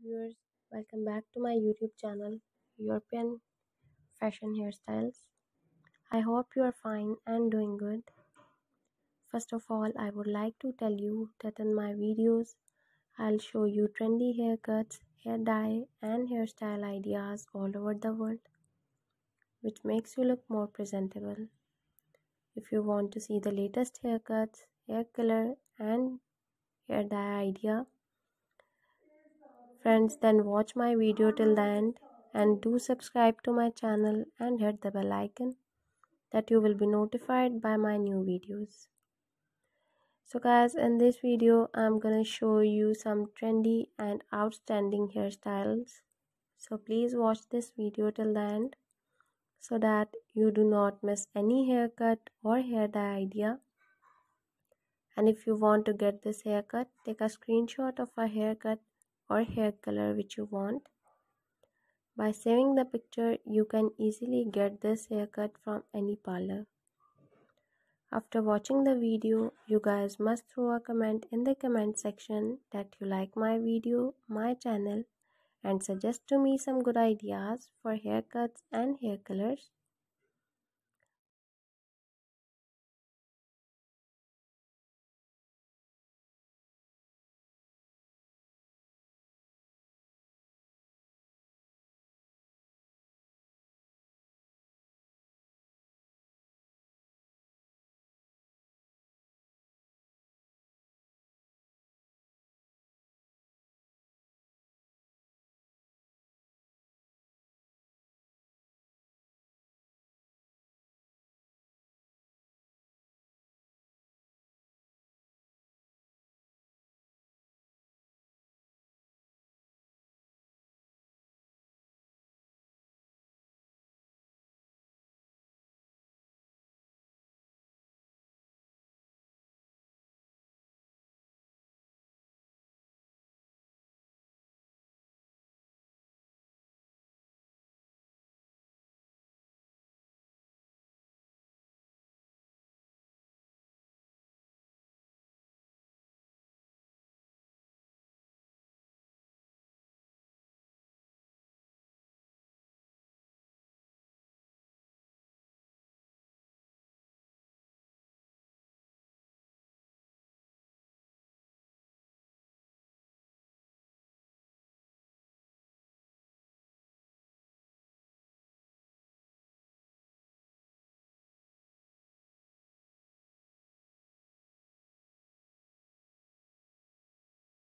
viewers, welcome back to my YouTube channel, European Fashion Hairstyles. I hope you are fine and doing good. First of all, I would like to tell you that in my videos, I'll show you trendy haircuts, hair dye and hairstyle ideas all over the world, which makes you look more presentable. If you want to see the latest haircuts, hair color and hair dye idea, friends, then watch my video till the end and do subscribe to my channel and hit the bell icon that you will be notified by my new videos. So guys, in this video I'm gonna show you some trendy and outstanding hairstyles. So please watch this video till the end so that you do not miss any haircut or hair dye idea. And if you want to get this haircut, take a screenshot of a haircut or hair color which you want. By saving the picture, you can easily get this haircut from any parlor. After watching the video, you guys must throw a comment in the comment section that you like my video, my channel, and suggest to me some good ideas for haircuts and hair colors.